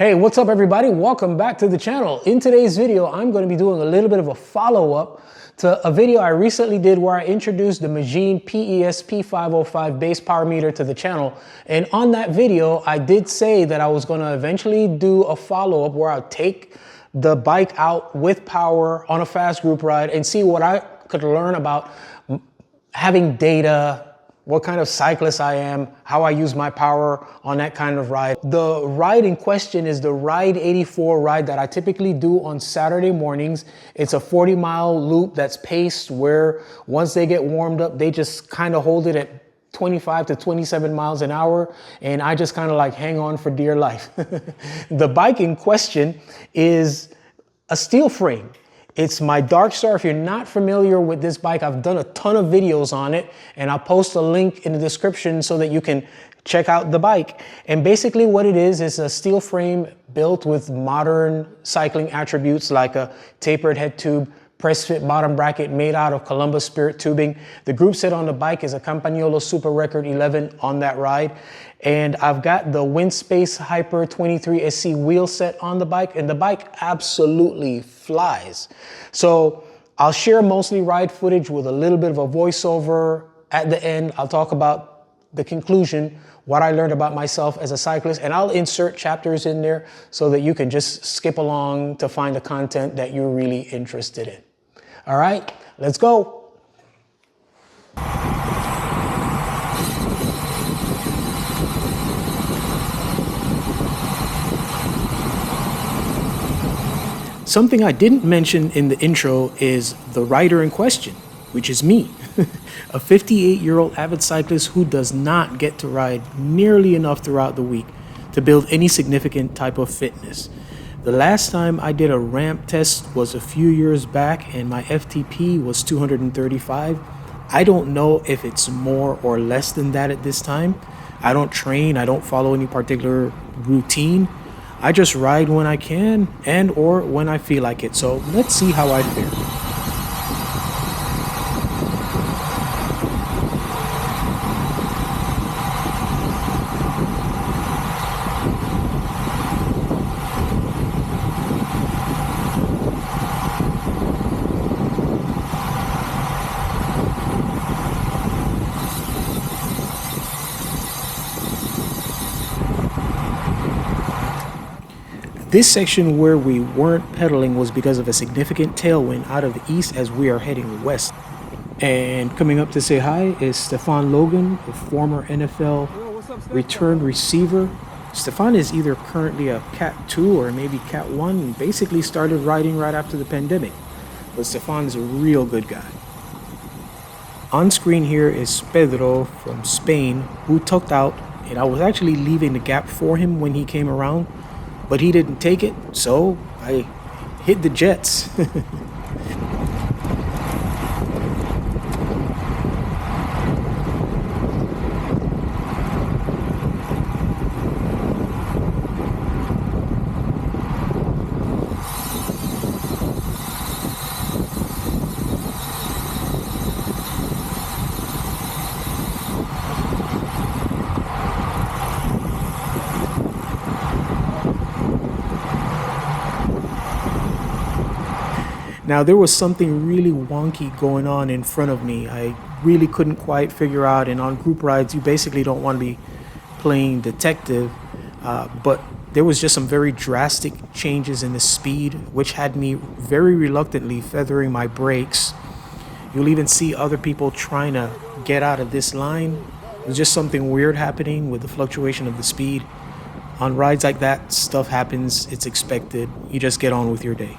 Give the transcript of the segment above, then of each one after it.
Hey, what's up everybody? Welcome back to the channel. In today's video, I'm going to be doing a little bit of a follow-up to a video I recently did where I introduced the Magene PES P505 base power meter to the channel. And on that video, I did say that I was going to eventually do a follow-up where I'll take the bike out with power on a fast group ride and see what I could learn about having data, what kind of cyclist I am, how I use my power on that kind of ride. The ride in question is the Ride 84 ride that I typically do on Saturday mornings. It's a 40-mile loop that's paced where once they get warmed up, they just kind of hold it at 25 to 27 miles an hour, and I just kind of like hang on for dear life. The bike in question is a steel frame. It's my Dark Star. If you're not familiar with this bike, I've done a ton of videos on it, and I'll post a link in the description so that you can check out the bike. And basically what it is a steel frame built with modern cycling attributes like a tapered head tube, press fit bottom bracket made out of Columbus Spirit tubing. The group set on the bike is a Campagnolo Super Record 11 on that ride. And I've got the Windspace Hyper 23 SC wheel set on the bike, and the bike absolutely flies. So I'll share mostly ride footage with a little bit of a voiceover. At the end, I'll talk about the conclusion, what I learned about myself as a cyclist, and I'll insert chapters in there so that you can just skip along to find the content that you're really interested in. All right, let's go. Something I didn't mention in the intro is the rider in question, which is me, a 58-year-old avid cyclist who does not get to ride nearly enough throughout the week to build any significant type of fitness. The last time I did a ramp test was a few years back, and my FTP was 235. I don't know if it's more or less than that at this time. I don't train, I don't follow any particular routine. I just ride when I can and or when I feel like it. So let's see how I fare. This section where we weren't pedaling was because of a significant tailwind out of the east as we are heading west. And coming up to say hi is Stefan Logan, a former NFL return receiver. Stefan is either currently a Cat 2 or maybe Cat 1 and basically started riding right after the pandemic. But Stefan is a real good guy. On screen here is Pedro from Spain, who tucked out, and I was actually leaving the gap for him when he came around. But he didn't take it, so I hit the jets. Now, there was something really wonky going on in front of me. I really couldn't quite figure out, and on group rides, you basically don't want to be playing detective, but there was just some very drastic changes in the speed, which had me very reluctantly feathering my brakes. You'll even see other people trying to get out of this line. There's just something weird happening with the fluctuation of the speed. On rides like that, stuff happens, it's expected. You just get on with your day.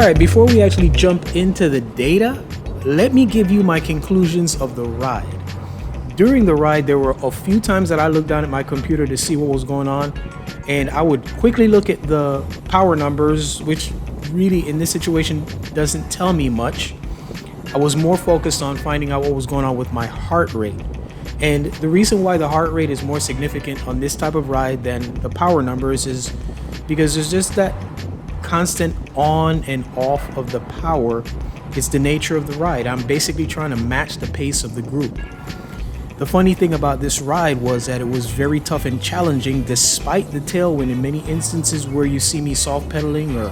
right, before we actually jump into the data, let me give you my conclusions of the ride. During the ride, there were a few times that I looked down at my computer to see what was going on, and I would quickly look at the power numbers, which really in this situation doesn't tell me much. I was more focused on finding out what was going on with my heart rate. And the reason why the heart rate is more significant on this type of ride than the power numbers is because there's just that constant on and off of the power. It's the nature of the ride. I'm basically trying to match the pace of the group. The funny thing about this ride was that it was very tough and challenging despite the tailwind. In many instances where you see me soft pedaling or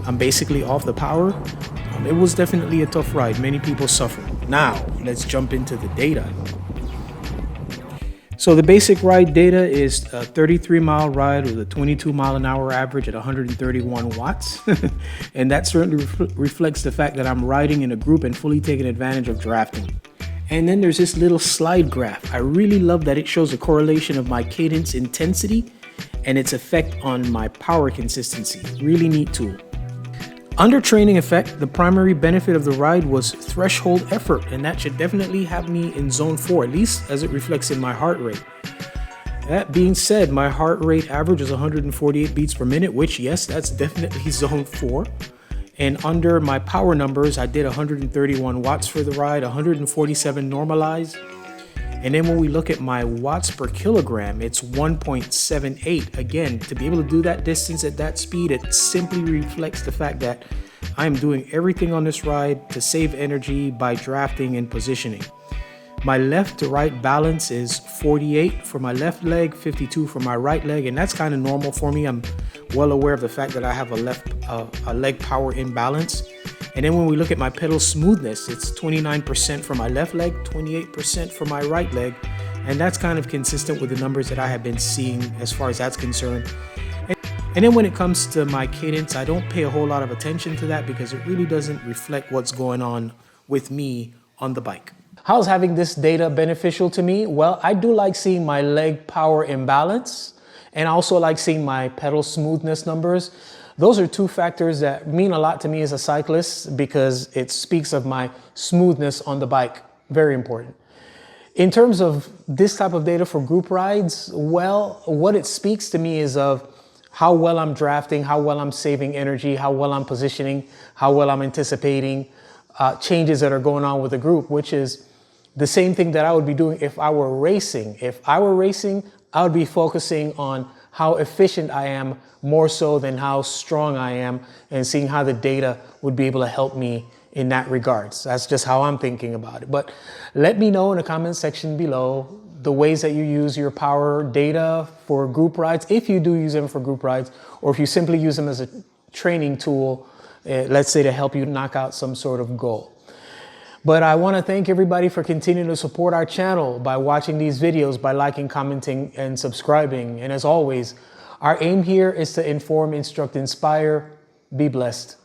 I'm basically off the power, it was definitely a tough ride. Many people suffered. Now, let's jump into the data. So the basic ride data is a 33-mile ride with a 22-mile-an-hour average at 131 watts. And that certainly reflects the fact that I'm riding in a group and fully taking advantage of drafting. And then there's this little slide graph. I really love that it shows a correlation of my cadence intensity and its effect on my power consistency. Really neat tool. Under training effect, the primary benefit of the ride was threshold effort, and that should definitely have me in zone 4, at least as it reflects in my heart rate. That being said, my heart rate average is 148 beats per minute, which yes, that's definitely zone 4. And under my power numbers, I did 131 watts for the ride, 147 normalized. And then when we look at my watts per kilogram, it's 1.78. Again, to be able to do that distance at that speed, it simply reflects the fact that I'm doing everything on this ride to save energy by drafting and positioning. My left to right balance is 48 for my left leg, 52 for my right leg, and that's kind of normal for me. I'm well aware of the fact that I have a leg power imbalance. And then when we look at my pedal smoothness, it's 29% for my left leg, 28% for my right leg, and that's kind of consistent with the numbers that I have been seeing as far as that's concerned. And then when it comes to my cadence, I don't pay a whole lot of attention to that because it really doesn't reflect what's going on with me on the bike. How's having this data beneficial to me? Well, I do like seeing my leg power imbalance, and I also like seeing my pedal smoothness numbers. Those are two factors that mean a lot to me as a cyclist because it speaks of my smoothness on the bike. Very important. In terms of this type of data for group rides, well, what it speaks to me is of how well I'm drafting, how well I'm saving energy, how well I'm positioning, how well I'm anticipating changes that are going on with the group, which is the same thing that I would be doing if I were racing. If I were racing, I would be focusing on how efficient I am more so than how strong I am, and seeing how the data would be able to help me in that regard. So that's just how I'm thinking about it. But let me know in the comment section below the ways that you use your power data for group rides, if you do use them for group rides, or if you simply use them as a training tool, let's say to help you knock out some sort of goal. But I want to thank everybody for continuing to support our channel by watching these videos, by liking, commenting, and subscribing. And as always, our aim here is to inform, instruct, inspire. Be blessed.